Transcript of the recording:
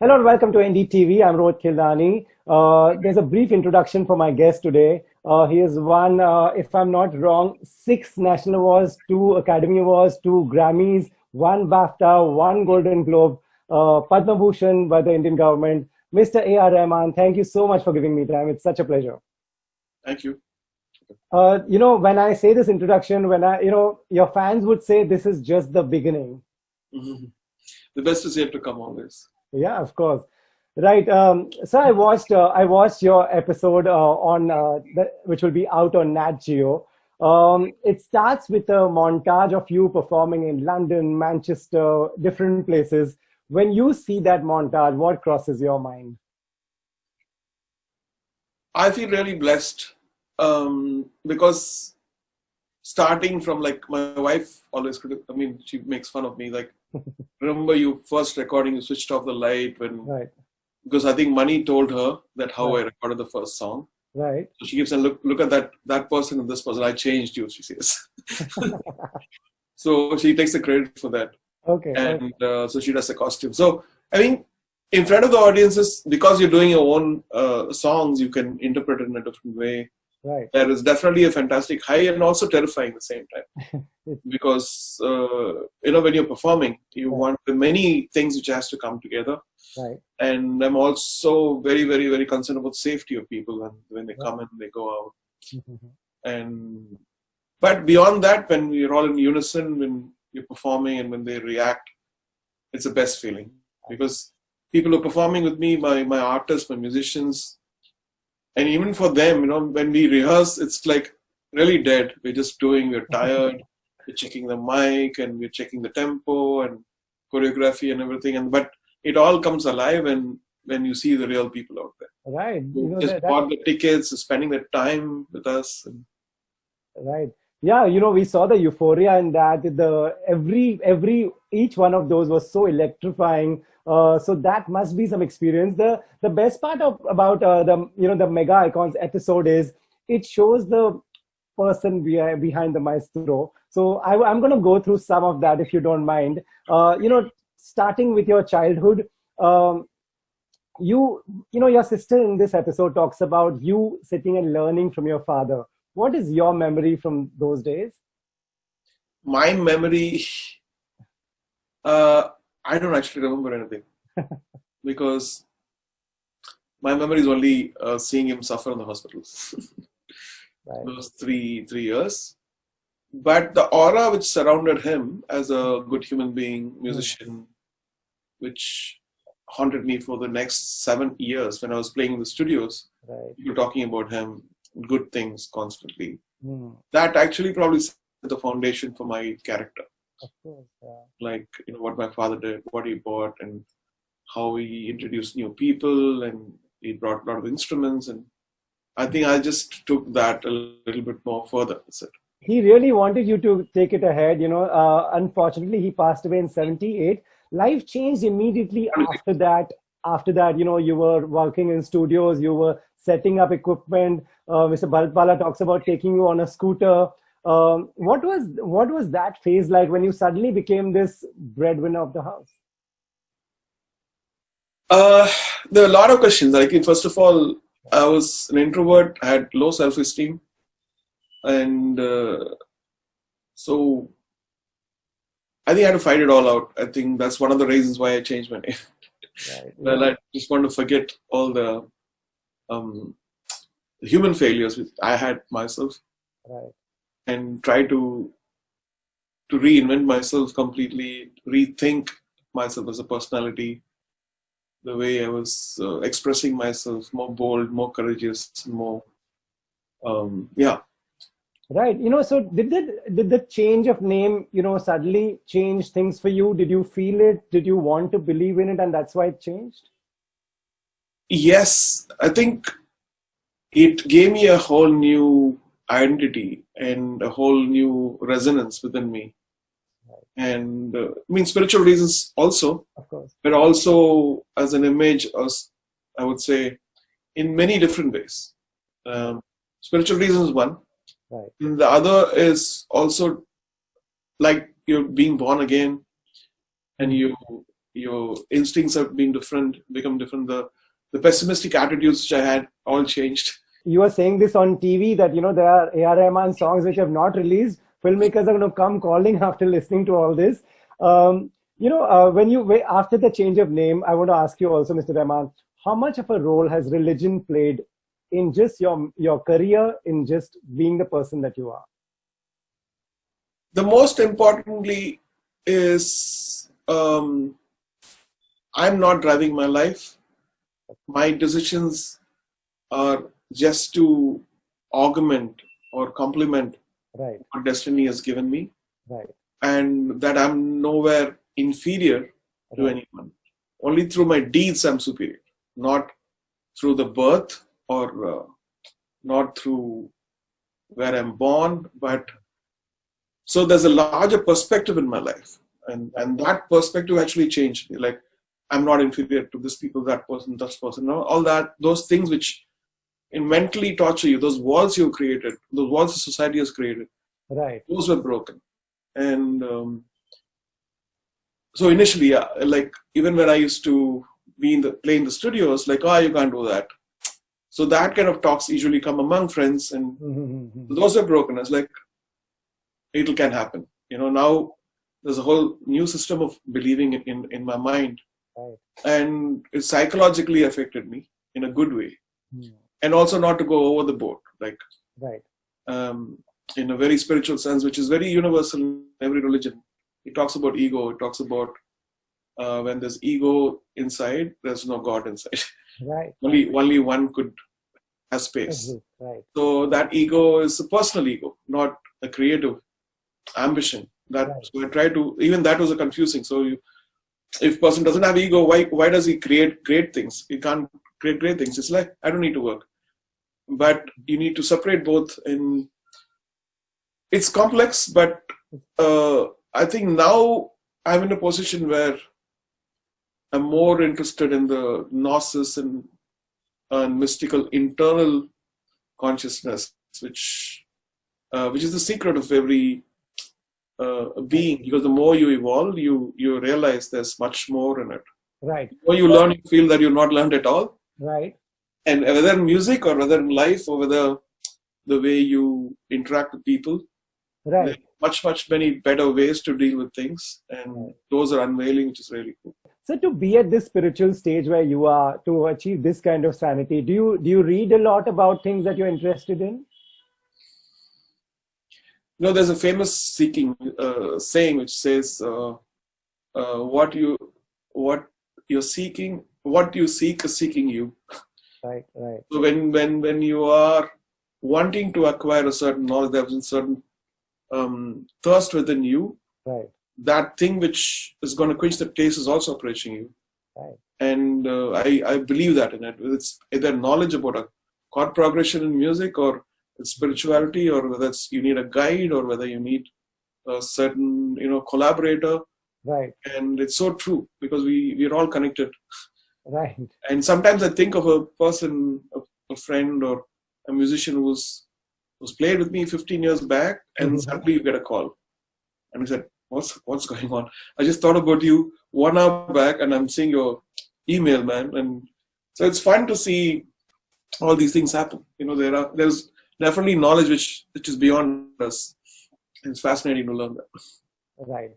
Hello and welcome to NDTV. I'm Rohit Khildani. There's a brief introduction for my guest today. He has won, if I'm not wrong, 6 national awards, 2 Academy Awards, 2 Grammys, 1 BAFTA, 1 Golden Globe, Padma Bhushan by the Indian government. Mr. A.R. Rahman, thank you so much for giving me time. It's such a pleasure. Thank you. When I say this introduction, your fans would say this is just the beginning. Mm-hmm. The best is yet to come always. Yeah, of course. Right. So I watched your episode which will be out on NATGEO. It starts with a montage of you performing in London, Manchester, different places. When you see that montage, what crosses your mind? I feel really blessed because starting from, like, my wife always, she makes fun of me. Like, remember you first recording, you switched off the light when, right? Because I think Money told her that how I recorded the first song. Right. So she keeps saying, look at that person and this person. I changed you, she says. So she takes the credit for that. Okay. And so she does the costume. So I mean, in front of the audiences, because you're doing your own songs, you can interpret it in a different way. Right. That is definitely a fantastic high and also terrifying at the same time. Because, when you're performing, you want the many things which has to come together. Right. And I'm also very, very, very concerned about safety of people when they come and they go out. But beyond that, when you're all in unison, when you're performing and when they react, it's the best feeling. Because people who are performing with me, my artists, my musicians, and even for them, when we rehearse, it's like really dead. We're tired, we're checking the mic and we're checking the tempo and choreography and everything. But it all comes alive when you see the real people out there. Right. Who just bought the tickets, spending their time with us. Right. Yeah, we saw the euphoria in that. Each one of those was so electrifying. So that must be some experience. The best part about the Mega Icons episode is it shows the person behind the maestro. So I'm going to go through some of that if you don't mind. Starting with your childhood, your sister in this episode talks about you sitting and learning from your father. What is your memory from those days? My memory, I don't actually remember anything because my memory is only seeing him suffer in the hospitals. Right. Those three years. But the aura which surrounded him as a good human being, musician, which haunted me for the next 7 years when I was playing in the studios. Right. You were talking about him, good things constantly. That actually probably set the foundation for my character. Of course, yeah. Like, what my father did, what he bought, and how he introduced new people, and he brought a lot of instruments. And I think I just took that a little bit more further. That's it. He really wanted you to take it ahead. Unfortunately, he passed away in 78. Life changed immediately after that. After that, you were working in studios, you were setting up equipment. Mr. Bharatpala talks about taking you on a scooter. What was that phase like when you suddenly became this breadwinner of the house? There are a lot of questions. Like, first of all, I was an introvert. I had low self-esteem. And so I think I had to fight it all out. I think that's one of the reasons why I changed my name. Right. Well, I just want to forget all the human failures which I had myself. Right. And try to reinvent myself completely, rethink myself as a personality, the way I was expressing myself, more bold, more courageous, more, Right. So did the change of name, suddenly change things for you? Did you feel it? Did you want to believe in it and that's why it changed? Yes, I think it gave me a whole new identity and a whole new resonance within me. Right. And spiritual reasons also, of course, but also as an image, I would say, in many different ways. Spiritual reasons one. Right. And the other is also like you're being born again and you your instincts have been different, become different. The pessimistic attitudes which I had all changed. You are saying this on TV that, there are A.R. Rahman songs which have not released. Filmmakers are going to come calling after listening to all this. After the change of name, I want to ask you also, Mr. Rahman, how much of a role has religion played in just your career, in just being the person that you are? The most importantly is I'm not driving my life. My decisions are just to augment or complement right. what destiny has given me. Right. And that I'm nowhere inferior to anyone. Only through my deeds I'm superior, not through the birth or not through where I'm born, but so there's a larger perspective in my life, and that perspective actually changed me. Like, I'm not inferior to this people, that person, all that, those things which mentally torture you, those walls you created, those walls the society has created, right? Those were broken. And so initially, like even when I used to play in the studios, like, you can't do that. So that kind of talks usually come among friends, and those are broken. It's like, it can happen. Now there's a whole new system of believing in my mind, right. And it psychologically affected me in a good way, and also not to go over the board, like, right. In a very spiritual sense, which is very universal in every religion. It talks about ego. It talks about when there's ego inside, there's no God inside. Right. Only one could have space. Right. So that ego is a personal ego, not a creative ambition. So I try to, even that was a confusing. So if person doesn't have ego, why does he create great things? He can't create great things. It's like, I don't need to work. But you need to separate both. And it's complex, but I think now I'm in a position where I'm more interested in the gnosis and mystical internal consciousness, which is the secret of every being. Because the more you evolve, you realize there's much more in it. Right. The more you learn, you feel that you're not learned at all. Right. And whether in music or whether in life or whether the way you interact with people, right, much many better ways to deal with things, and those are unveiling, which is really cool. So to be at this spiritual stage where you are, to achieve this kind of sanity, do you read a lot about things that you're interested in? There's a famous saying which says, what you seek is seeking you. Right. So when you are wanting to acquire a certain knowledge, there's a certain thirst within you. Right. That thing which is going to quench the taste is also approaching you. Right. And I believe that in it. It's either knowledge about a chord progression in music, or it's spirituality, or whether it's you need a guide, or whether you need a certain collaborator. Right. And it's so true, because we're all connected. Right. And sometimes I think of a person, a friend or a musician who's played with me 15 years back, and suddenly you get a call. And he said, what's going on? I just thought about you 1 hour back, and I'm seeing your email, man. And so it's fun to see all these things happen. There's definitely knowledge which is beyond us. It's fascinating to learn that. Right.